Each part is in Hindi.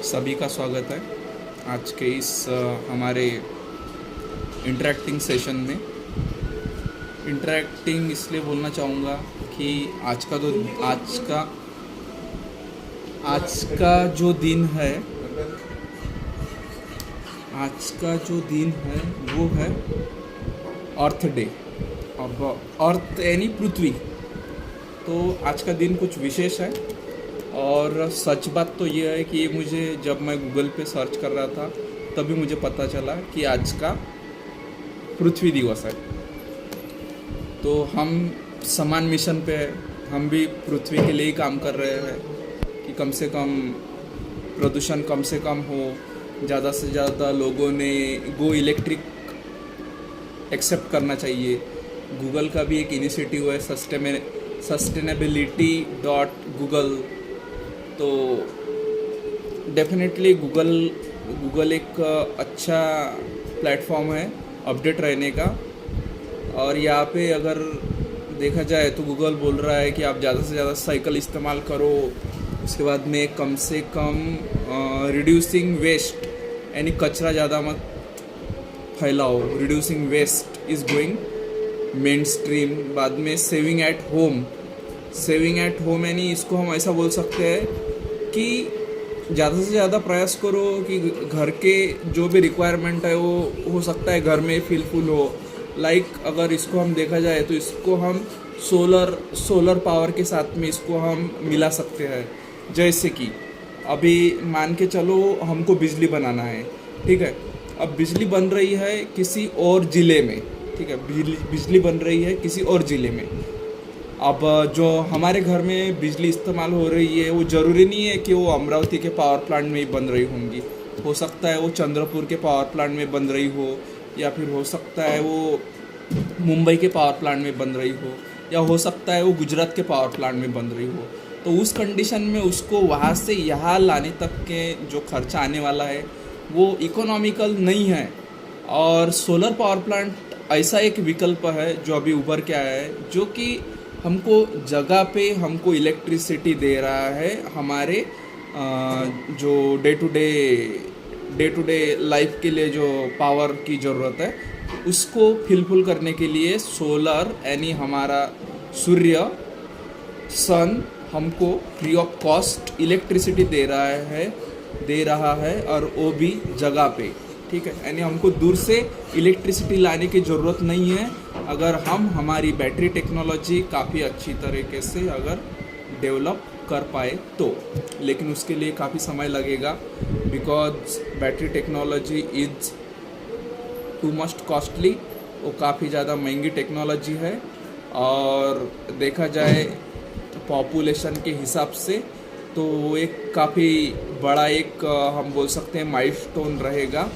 सभी का स्वागत है आज के इस हमारे इंटरेक्टिंग सेशन में। इंटरेक्टिंग इसलिए बोलना चाहूँगा कि आज का जो दिन है वो है अर्थ डे। अब अर्थ यानी पृथ्वी, तो आज का दिन कुछ विशेष है। और सच बात तो ये है कि ये मुझे जब मैं गूगल पे सर्च कर रहा था तभी मुझे पता चला कि आज का पृथ्वी दिवस है। तो हम समान मिशन पे है, हम भी पृथ्वी के लिए ही काम कर रहे हैं कि कम से कम प्रदूषण कम से कम हो। ज़्यादा से ज़्यादा लोगों ने गो इलेक्ट्रिक एक्सेप्ट करना चाहिए। गूगल का भी एक इनिशिएटिव है sustainability.google। तो डेफिनेटली गूगल एक अच्छा प्लेटफॉर्म है अपडेट रहने का। और यहाँ पे अगर देखा जाए तो गूगल बोल रहा है कि आप ज़्यादा से ज़्यादा साइकिल इस्तेमाल करो, उसके बाद में कम से कम रिड्यूसिंग वेस्ट यानी कचरा ज़्यादा मत फैलाओ। Reducing waste is going mainstream. बाद में सेविंग एट होम यानी इसको हम ऐसा बोल सकते हैं कि ज़्यादा से ज़्यादा प्रयास करो कि घर के जो भी रिक्वायरमेंट है वो हो सकता है घर में फिलफुल हो। अगर इसको हम देखा जाए तो इसको हम सोलर पावर के साथ में इसको हम मिला सकते हैं। जैसे कि अभी मान के चलो हमको बिजली बनाना है, ठीक है। अब बिजली बन रही है किसी और ज़िले में, ठीक है, बिजली बन रही है किसी और ज़िले में। अब जो हमारे घर में बिजली इस्तेमाल हो रही है वो ज़रूरी नहीं है कि वो अमरावती के पावर प्लांट में ही बन रही होंगी। हो सकता है वो चंद्रपुर के पावर प्लांट में बन रही हो, या फिर हो सकता है वो मुंबई के पावर प्लांट में बन रही हो, या हो सकता है वो गुजरात के पावर प्लांट में बन रही हो। तो उस कंडीशन में उसको वहाँ से यहाँ लाने तक के जो खर्चा आने वाला है वो इकोनॉमिकल नहीं है। और सोलर पावर प्लांट ऐसा एक विकल्प है जो अभी उभर के आया है, जो कि हमको जगह पे हमको इलेक्ट्रिसिटी दे रहा है। हमारे जो डे टू डे लाइफ के लिए जो पावर की ज़रूरत है उसको फिलफुल करने के लिए सोलर यानी हमारा सूर्य सन हमको फ्री ऑफ कॉस्ट इलेक्ट्रिसिटी दे रहा है और वो भी जगह पे, ठीक है। यानी हमको दूर से इलेक्ट्रिसिटी लाने की ज़रूरत नहीं है अगर हम हमारी बैटरी टेक्नोलॉजी काफ़ी अच्छी तरीके से अगर डेवलप कर पाए तो। लेकिन उसके लिए काफ़ी समय लगेगा, because battery technology is too much costly. वो काफ़ी ज़्यादा महंगी टेक्नोलॉजी है। और देखा जाए पॉपुलेशन के हिसाब से तो वो एक काफ़ी बड़ा एक हम बोल सकते हैं माइलस्टोन रहेगा।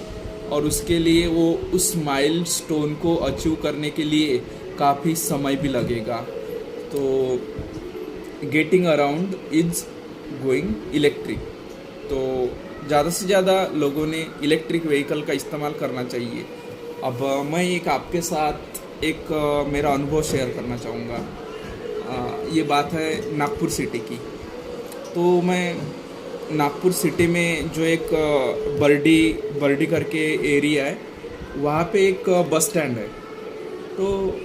और उसके लिए वो उस माइलस्टोन को अचीव करने के लिए काफ़ी समय भी लगेगा। तो getting around is going electric. तो ज़्यादा से ज़्यादा लोगों ने इलेक्ट्रिक व्हीकल का इस्तेमाल करना चाहिए। अब मैं एक आपके साथ एक मेरा अनुभव शेयर करना चाहूँगा। ये बात है नागपुर सिटी की। तो मैं नागपुर सिटी में जो एक बर्डी करके एरिया है वहाँ पे एक बस स्टैंड है। तो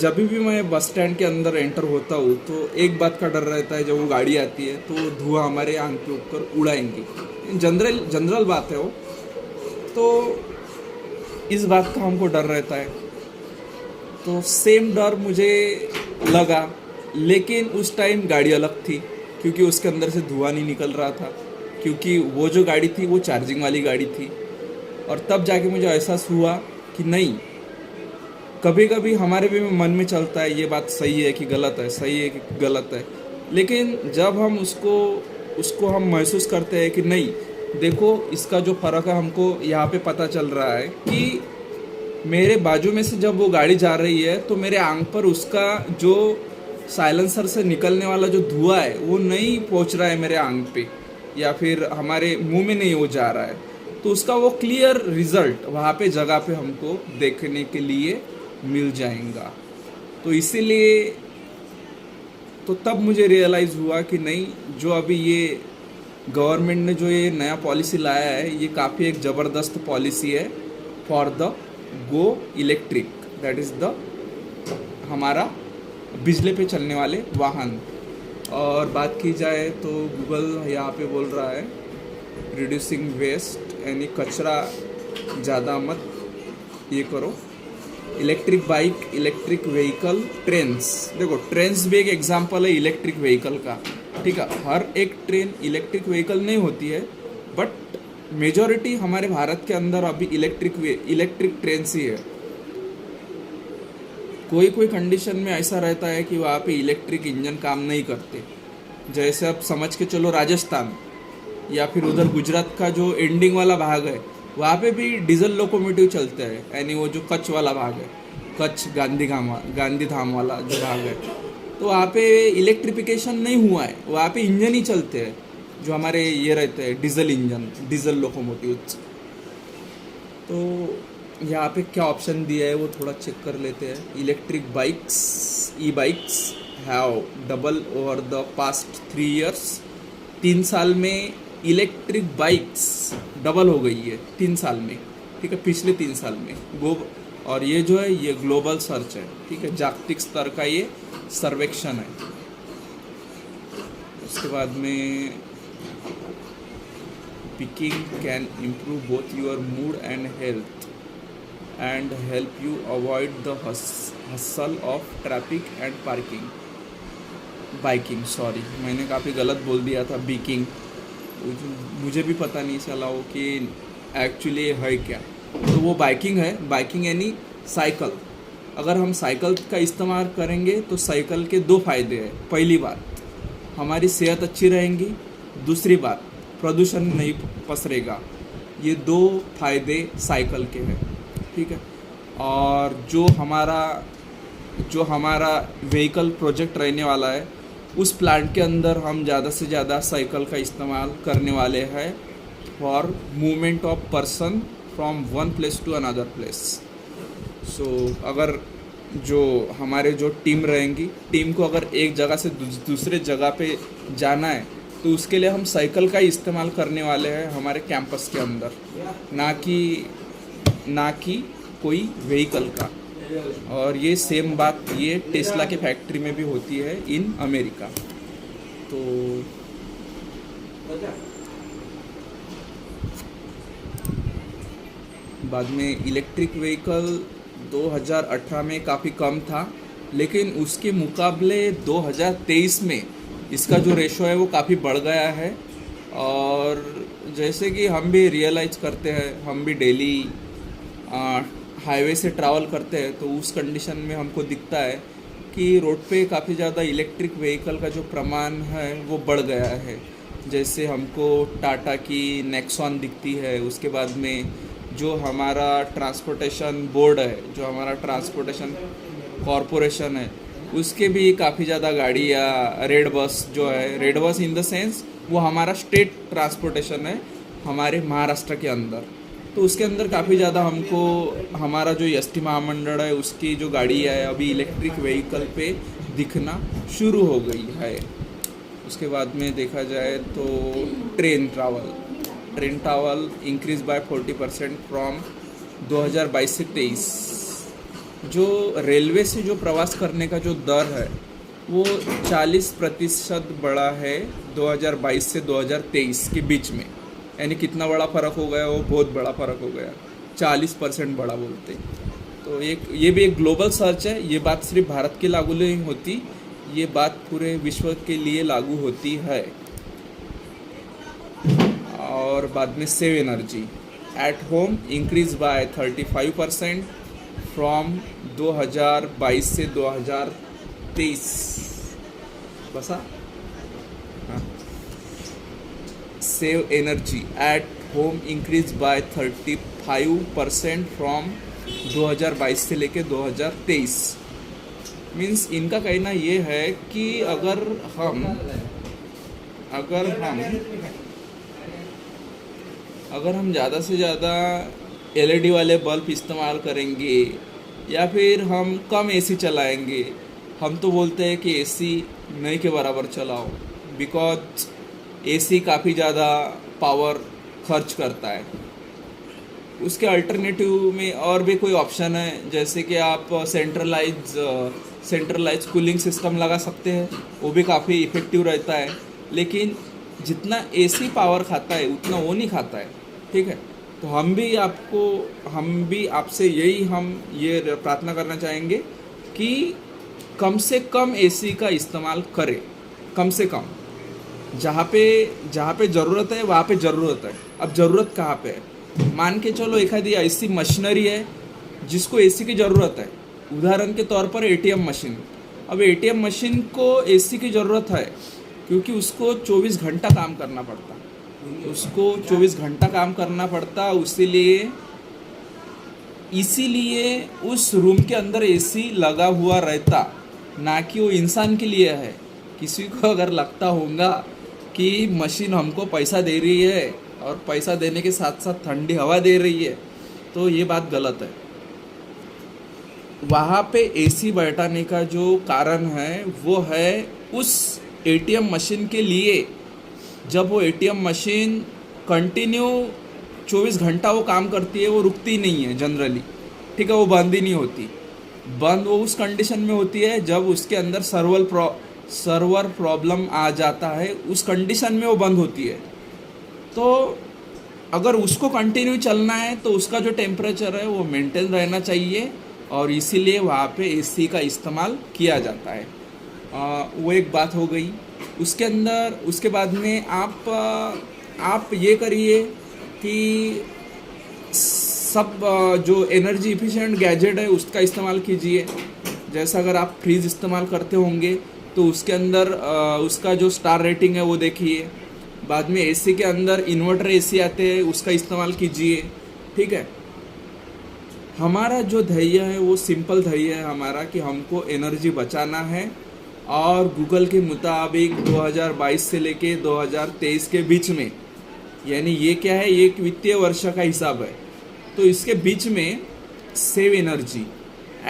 जब भी मैं बस स्टैंड के अंदर एंटर होता हूँ तो एक बात का डर रहता है, जब वो गाड़ी आती है तो धुआं हमारे आंख के ऊपर उड़ाएंगी। जनरल बात है वो। तो इस बात का हमको डर रहता है। तो सेम डर मुझे लगा, लेकिन उस टाइम गाड़ी अलग थी क्योंकि उसके अंदर से धुआं नहीं निकल रहा था, क्योंकि वो जो गाड़ी थी वो चार्जिंग वाली गाड़ी थी। और तब जाके मुझे एहसास हुआ कि नहीं, कभी कभी हमारे भी मन में चलता है ये बात सही है कि गलत है, सही है कि गलत है। लेकिन जब हम उसको हम महसूस करते हैं कि नहीं, देखो इसका जो फ़र्क है हमको यहाँ पे पता चल रहा है कि मेरे बाजू में से जब वो गाड़ी जा रही है तो मेरे आंख पर उसका जो साइलेंसर से निकलने वाला जो धुआं है वो नहीं पहुंच रहा है मेरे आंख पे, या फिर हमारे मुंह में नहीं वो जा रहा है। तो उसका वो क्लियर रिजल्ट वहाँ पे जगह पे हमको देखने के लिए मिल जाएगा। तो इसीलिए तो तब मुझे रियलाइज़ हुआ कि नहीं, जो अभी ये गवर्नमेंट ने जो ये नया पॉलिसी लाया है ये काफ़ी एक ज़बरदस्त पॉलिसी है for the go electric, that is the हमारा बिजली पे चलने वाले वाहन। और बात की जाए तो गूगल यहाँ पे बोल रहा है रिड्यूसिंग वेस्ट, यानी कचरा ज़्यादा मत ये करो। Electric bike, electric vehicle, trains, देखो ट्रेन्स भी एक एग्जांपल है इलेक्ट्रिक व्हीकल का, ठीक है। हर एक ट्रेन इलेक्ट्रिक व्हीकल नहीं होती है, बट मेजॉरिटी हमारे भारत के अंदर अभी इलेक्ट्रिक ट्रेन्स ही है। कोई कोई कंडीशन में ऐसा रहता है कि वहाँ पे इलेक्ट्रिक इंजन काम नहीं करते, जैसे आप समझ के चलो राजस्थान या फिर उधर गुजरात का जो एंडिंग वाला भाग है वहाँ पे भी डीजल लोकोमोटिव चलते हैं, यानी वो जो कच्छ वाला भाग है, कच्छ गांधी धाम वाला जो भाग है, तो वहाँ पे इलेक्ट्रिफिकेशन नहीं हुआ है, वहाँ पे इंजन ही चलते हैं जो हमारे ये रहते हैं डीजल इंजन, डीजल लोकोमोटिव। तो यहाँ पे क्या ऑप्शन दिया है वो थोड़ा चेक कर लेते हैं। Electric bikes, E bikes have double over the past 3 years। 3 साल में इलेक्ट्रिक बाइक्स डबल हो गई है 3 साल में, ठीक है, पिछले 3 साल में। और ये जो है ये ग्लोबल सर्च है, ठीक है, जागतिक स्तर का ये सर्वेक्षण है। उसके बाद में picking can improve both your mood and health and help you avoid the hustle of traffic and parking. Biking, sorry मैंने काफ़ी गलत बोल दिया था, बीकिंग, मुझे भी पता नहीं चला वो कि एक्चुअली है क्या। तो वो बाइकिंग है, बाइकिंग यानी साइकिल। अगर हम साइकिल का इस्तेमाल करेंगे तो साइकिल के 2 फायदे हैं। पहली बात हमारी सेहत अच्छी रहेंगी, दूसरी बात प्रदूषण नहीं पसरेगा। ये 2 फायदे साइकिल के हैं, ठीक है। और जो हमारा व्हीकल प्रोजेक्ट रहने वाला है उस प्लांट के अंदर हम ज़्यादा से ज़्यादा साइकिल का इस्तेमाल करने वाले हैं for movement of person from one place to another place. So अगर जो हमारे जो टीम रहेंगी, टीम को अगर एक जगह से दूसरे जगह पे जाना है तो उसके लिए हम साइकिल का ही इस्तेमाल करने वाले हैं हमारे कैंपस के अंदर, ना कि कोई व्हीकल का। और ये सेम बात ये टेस्ला के फैक्ट्री में भी होती है इन अमेरिका। तो बाद में इलेक्ट्रिक व्हीकल 2018 में काफ़ी कम था, लेकिन उसके मुकाबले 2023 में इसका जो रेशो है वो काफ़ी बढ़ गया है। और जैसे कि हम भी रियलाइज़ करते हैं, हम भी डेली हाईवे से ट्रैवल करते हैं, तो उस कंडीशन में हमको दिखता है कि रोड पे काफ़ी ज़्यादा इलेक्ट्रिक व्हीकल का जो प्रमाण है वो बढ़ गया है। जैसे हमको टाटा की नेक्सॉन दिखती है, उसके बाद में जो हमारा ट्रांसपोर्टेशन बोर्ड है, जो हमारा ट्रांसपोर्टेशन कॉरपोरेशन है, उसके भी काफ़ी ज़्यादा गाड़ी या रेड बस जो है, red bus in the sense वो हमारा स्टेट ट्रांसपोर्टेशन है हमारे महाराष्ट्र के अंदर, तो उसके अंदर काफ़ी ज़्यादा हमको हमारा जो एसटी महामंडल है उसकी जो गाड़ी है अभी इलेक्ट्रिक व्हीकल पे दिखना शुरू हो गई है। उसके बाद में देखा जाए तो train travel increase by 40% from 2022 से 23। जो रेलवे से जो प्रवास करने का जो दर है वो 40% बढ़ा है 2022 से 2023 के बीच में। यानी कितना बड़ा फ़र्क हो गया, वो बहुत बड़ा फ़र्क हो गया, 40% बड़ा बोलते। तो ये भी एक ग्लोबल सर्च है, ये बात सिर्फ भारत के लागू नहीं होती, ये बात पूरे विश्व के लिए लागू होती है। और बाद में save energy at home increase by 35% from 2022 से 2023। बसा save energy at home increase by 35% from 2022 से लेके 2023। मीन्स इनका कहना ये है कि अगर हम ज़्यादा से ज़्यादा एलईडी वाले बल्ब इस्तेमाल करेंगे या फिर हम कम एसी चलाएंगे, हम तो बोलते हैं कि एसी नहीं के बराबर चलाओ, बिकॉज एसी काफ़ी ज़्यादा पावर खर्च करता है। उसके अल्टरनेटिव में और भी कोई ऑप्शन है, जैसे कि आप सेंट्रलाइज कूलिंग सिस्टम लगा सकते हैं, वो भी काफ़ी इफ़ेक्टिव रहता है। लेकिन जितना एसी पावर खाता है उतना वो नहीं खाता है, ठीक है। तो हम भी आपसे हम ये प्रार्थना करना चाहेंगे कि कम से कम एसी का इस्तेमाल करें, कम से कम। जहाँ पे ज़रूरत है वहाँ पे ज़रूरत है। अब ज़रूरत कहाँ पे है? मान के चलो एखादी ऐसी मशीनरी है जिसको एसी की ज़रूरत है, उदाहरण के तौर पर एटीएम मशीन। अब एटीएम मशीन को एसी की ज़रूरत है क्योंकि उसको 24 घंटा काम करना पड़ता, इसीलिए उस रूम के अंदर एसी लगा हुआ रहता, ना कि वो इंसान के लिए है। किसी को अगर लगता होगा कि मशीन हमको पैसा दे रही है और पैसा देने के साथ साथ ठंडी हवा दे रही है, तो ये बात गलत है। वहाँ पे एसी बैठाने का जो कारण है वो है उस एटीएम मशीन के लिए। जब वो एटीएम मशीन कंटिन्यू 24 घंटा वो काम करती है, वो रुकती नहीं है जनरली, ठीक है, वो बंद ही नहीं होती। बंद वो उस कंडीशन में होती है जब उसके अंदर सर्वर प्रॉब्लम आ जाता है, उस कंडीशन में वो बंद होती है। तो अगर उसको कंटिन्यू चलना है तो उसका जो टेम्परेचर है वो मेंटेन रहना चाहिए, और इसीलिए वहाँ पे एसी का इस्तेमाल किया जाता है। वो एक बात हो गई। उसके बाद में आप ये करिए कि सब जो एनर्जी इफिशिएंट गैजेट है उसका इस्तेमाल कीजिए। जैसा अगर आप फ्रीज इस्तेमाल करते होंगे तो उसके अंदर उसका जो स्टार रेटिंग है वो देखिए। बाद में एसी के अंदर इन्वर्टर एसी आते हैं, उसका इस्तेमाल कीजिए, ठीक है। हमारा जो ध्येय है वो सिंपल ध्येय है हमारा कि हमको एनर्जी बचाना है, और गूगल के मुताबिक 2022 से लेके 2023 के बीच में, यानी ये क्या है, ये एक वित्तीय वर्ष का हिसाब है, तो इसके बीच में save energy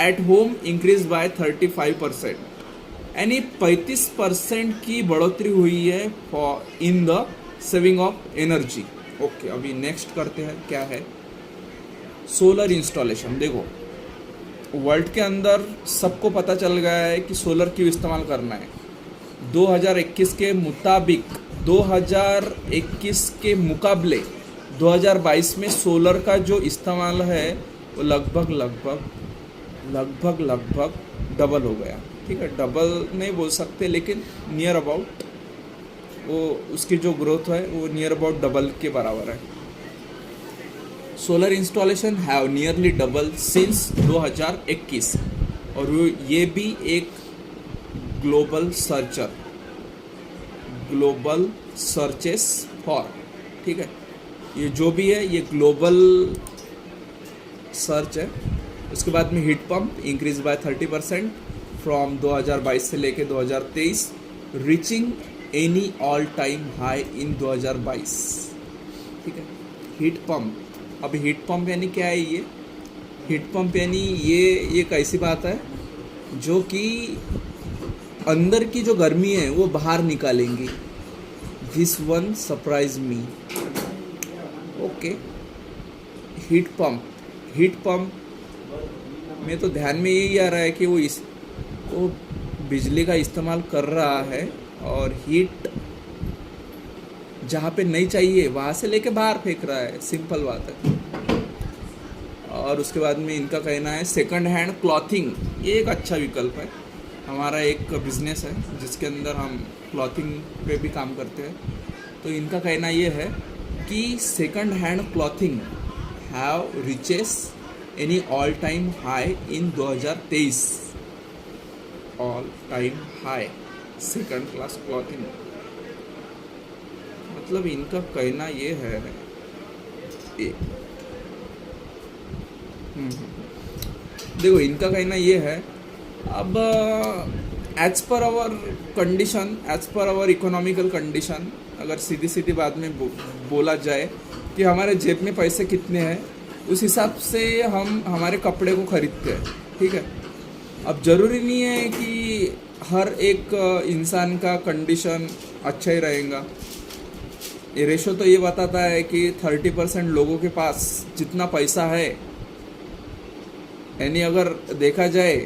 at home increase by 35%, यानी 35% की बढ़ोतरी हुई है in the saving of energy. Okay, अभी नेक्स्ट करते हैं क्या है, सोलर इंस्टॉलेशन। देखो वर्ल्ड के अंदर सबको पता चल गया है कि सोलर क्यों इस्तेमाल करना है। 2021 के मुताबिक 2021 के मुकाबले 2022 में सोलर का जो इस्तेमाल है वो लगभग डबल हो गया, ठीक है। डबल नहीं बोल सकते लेकिन नियर अबाउट वो उसकी जो ग्रोथ है वो नियर अबाउट डबल के बराबर है। Solar installation have nearly double since 2021, और ये भी एक ग्लोबल सर्चेस फॉर, ठीक है, ये जो भी है ये ग्लोबल सर्च है। उसके बाद में heat pump increase by 30% from 2022 से लेके 2023, reaching any all time high इन 2022, ठीक है। हीट पंप, अभी हीट पंप यानी क्या है, ये हीट पंप यानी ये एक ऐसी बात है जो कि अंदर की जो गर्मी है वो बाहर निकालेंगी। This one surprise me. Okay, heat pump में तो ध्यान में यही आ रहा है कि वो बिजली का इस्तेमाल कर रहा है और हीट जहाँ पे नहीं चाहिए वहाँ से लेके बाहर फेंक रहा है, सिंपल बात है। और उसके बाद में इनका कहना है सेकंड हैंड क्लॉथिंग, ये एक अच्छा विकल्प है। हमारा एक बिजनेस है जिसके अंदर हम क्लॉथिंग पे भी काम करते हैं, तो इनका कहना ये है कि second hand clothing have reaches any all time high in 2023, all time high second class clothing. मतलब इनका कहना ये है देखो इनका कहना ये है, अब as per our condition, as per our economical condition, अगर सीधी बात में बोला जाए कि हमारे जेब में पैसे कितने हैं उस हिसाब से हम हमारे कपड़े को खरीदते हैं, ठीक है। अब ज़रूरी नहीं है कि हर एक इंसान का कंडीशन अच्छा ही रहेगा। ये रेशो तो ये बताता है कि 30% लोगों के पास जितना पैसा है, यानी अगर देखा जाए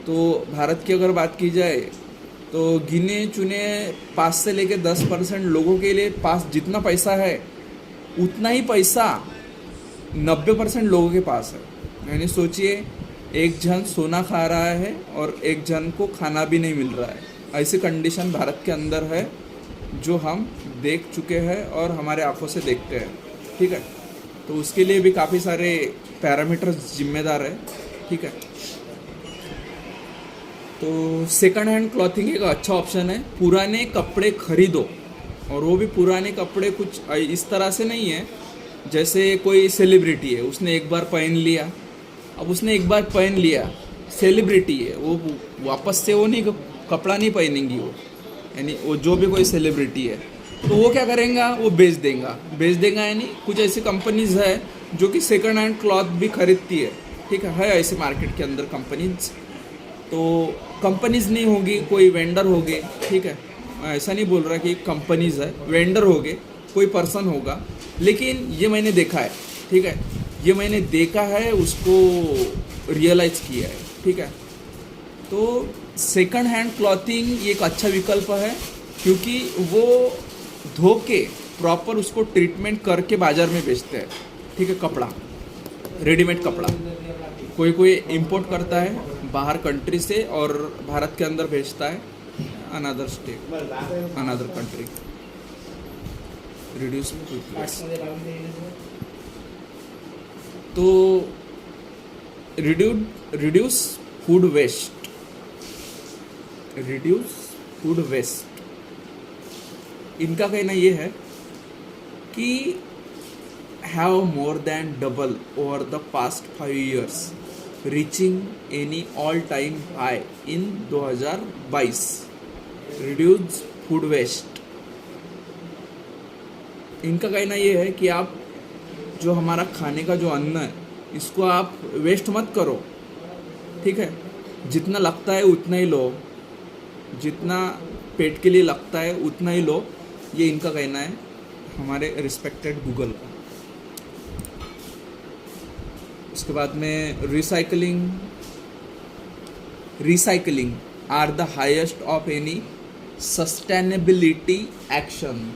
तो भारत की अगर बात की जाए तो गिने चुने 5 से लेके 10% लोगों के लिए पास जितना पैसा है उतना ही पैसा 90% लोगों के पास है। यानी सोचिए, एक जन सोना खा रहा है और एक जन को खाना भी नहीं मिल रहा है। ऐसी कंडीशन भारत के अंदर है जो हम देख चुके हैं और हमारे आंखों से देखते हैं। ठीक है, तो उसके लिए भी काफ़ी सारे पैरामीटर्स जिम्मेदार है। ठीक है, तो सेकंड हैंड क्लॉथिंग एक अच्छा ऑप्शन है। पुराने कपड़े खरीदो, और वो भी पुराने कपड़े कुछ इस तरह से नहीं है जैसे कोई सेलिब्रिटी है, उसने एक बार पहन लिया, अब उसने एक बार पहन लिया, सेलिब्रिटी है वो वापस से वो नहीं कपड़ा नहीं पहनेंगी वो, यानी वो जो भी कोई सेलिब्रिटी है तो वो क्या करेगा, वो बेच देगा। यानी कुछ ऐसी कंपनीज है जो कि सेकंड हैंड क्लॉथ भी खरीदती है। ठीक है ऐसे मार्केट के अंदर कंपनीज, तो कंपनीज नहीं होगी, कोई वेंडर होंगे। ठीक है, मैं ऐसा नहीं बोल रहा कि कंपनीज है, वेंडर होंगे, कोई पर्सन होगा। लेकिन ये मैंने देखा है, ठीक है, ये मैंने देखा है, उसको रियलाइज़ किया है। ठीक है, तो सेकंड हैंड क्लॉथिंग एक अच्छा विकल्प है, क्योंकि वो धो के प्रॉपर उसको ट्रीटमेंट करके बाज़ार में बेचते हैं। ठीक है, कपड़ा, रेडीमेड कपड़ा कोई इंपोर्ट करता है बाहर कंट्री से और भारत के अंदर भेजता है another state, another country. Reduce तो रिड्यूस फूड वेस्ट, इनका कहना ये है कि have more than double over the past 5 years, reaching any all-time high in 2022. Reduce food waste. इनका कहना ये है कि आप जो हमारा खाने का जो अन्न है, इसको आप वेस्ट मत करो। ठीक है, जितना लगता है उतना ही लो, जितना पेट के लिए लगता है उतना ही लो, ये इनका कहना है, हमारे रिस्पेक्टेड गूगल का। उसके बाद में recycling are the highest of any sustainability action.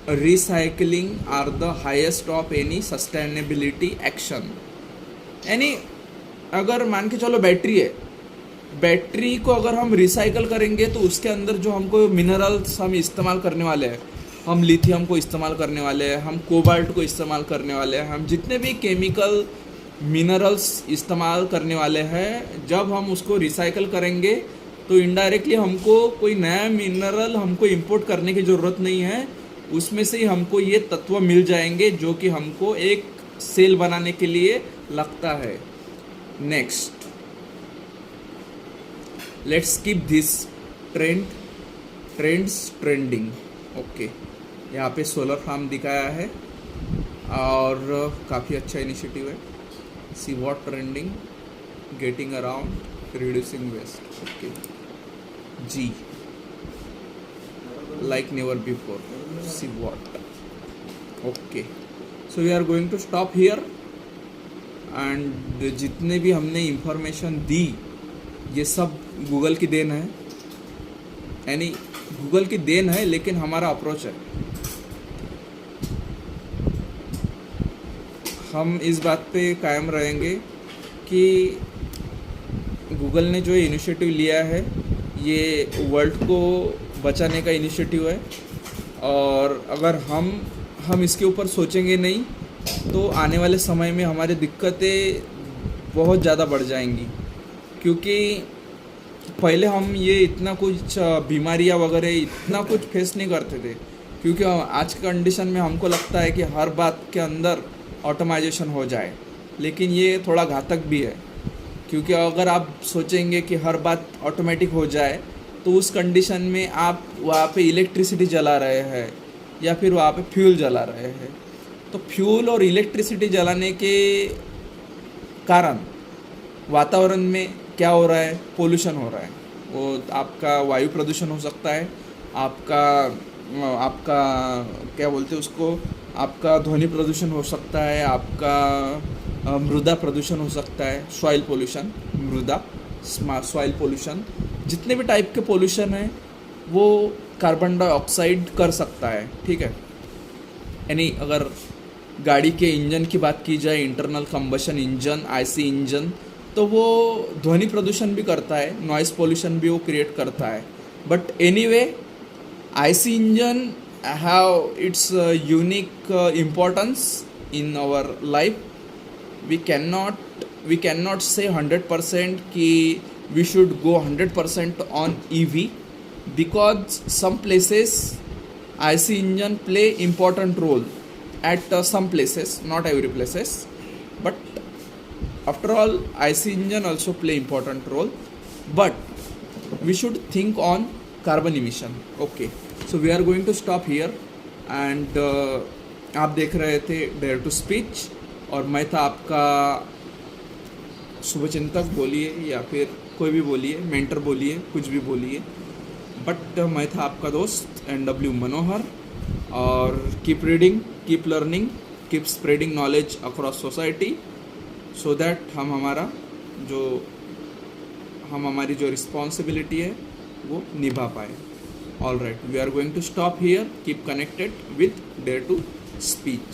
Recycling are the highest of any sustainability action, यानी अगर मान के चलो बैटरी है, बैटरी को अगर हम रिसाइकल करेंगे तो उसके अंदर जो हमको मिनरल्स हम इस्तेमाल करने वाले हैं, हम लिथियम को इस्तेमाल करने वाले हैं, हम कोबाल्ट को इस्तेमाल करने वाले हैं, हम जितने भी केमिकल मिनरल्स इस्तेमाल करने वाले हैं, जब हम उसको रिसाइकल करेंगे तो इनडायरेक्टली हमको कोई नया मिनरल हमको इंपोर्ट करने की ज़रूरत नहीं है, उसमें से ही हमको ये तत्व मिल जाएंगे जो कि हमको एक सेल बनाने के लिए लगता है। Next, let's keep this trending. Okay, यहाँ पे सोलर फार्म दिखाया है और काफ़ी अच्छा इनिशिएटिव है। See what trending, getting around, reducing waste. Okay ji, like never before. See what? Okay, so we are going to stop here. And जितने भी हमने इंफॉर्मेशन दी ये सब गूगल की देन है, यानी गूगल की देन है, लेकिन हमारा अप्रोच है। हम इस बात पे कायम रहेंगे कि गूगल ने जो इनिशिएटिव लिया है ये वर्ल्ड को बचाने का इनिशिएटिव है, और अगर हम इसके ऊपर सोचेंगे नहीं तो आने वाले समय में हमारी दिक्कतें बहुत ज़्यादा बढ़ जाएंगी। क्योंकि पहले हम ये इतना कुछ बीमारियां वगैरह इतना कुछ फेस नहीं करते थे, क्योंकि आज की कंडीशन में हमको लगता है कि हर बात के अंदर ऑटोमाइजेशन हो जाए, लेकिन ये थोड़ा घातक भी है। क्योंकि अगर आप सोचेंगे कि हर बात ऑटोमेटिक हो जाए तो उस कंडीशन में आप वहाँ पे इलेक्ट्रिसिटी जला रहे हैं या फिर वहाँ पे फ्यूल जला रहे हैं। तो फ्यूल और इलेक्ट्रिसिटी जलाने के कारण वातावरण में क्या हो रहा है, पोल्यूशन हो रहा है। वो आपका वायु प्रदूषण हो सकता है, आपका आपका क्या बोलते हैं उसको, आपका ध्वनि प्रदूषण हो सकता है, आपका मृदा प्रदूषण हो सकता है, सॉइल पोल्यूशन, मृदा सॉइल पोल्यूशन, जितने भी टाइप के पोल्यूशन हैं वो कार्बन डाइऑक्साइड कर सकता है, ठीक है। यानी अगर गाड़ी के इंजन की बात की जाए, internal combustion engine, IC engine, तो वो ध्वनि प्रदूषण भी करता है, नॉइस पोल्यूशन भी वो क्रिएट करता है। But anyway, IC engine have its unique importance in our life. We can not say 100% कि we should go 100% on EV, because some places IC engine play important role at some places, not every places, but after all IC engine also play important role, but we should think on carbon emission. Okay, so we are going to stop here and आप देख रहे थे डेयर टू स्पीच और मैं था आपका शुभचिंतक, बोलिए या फिर कोई भी बोलिए, मेंटर बोलिए, कुछ भी बोलिए, बट मैं था आपका दोस्त NW मनोहर। और keep reading, keep learning, keep spreading knowledge across society, so that हम हमारी जो रिस्पॉन्सिबिलिटी है वो निभा पाए। All right, we are going to stop here, keep connected with dare to speech.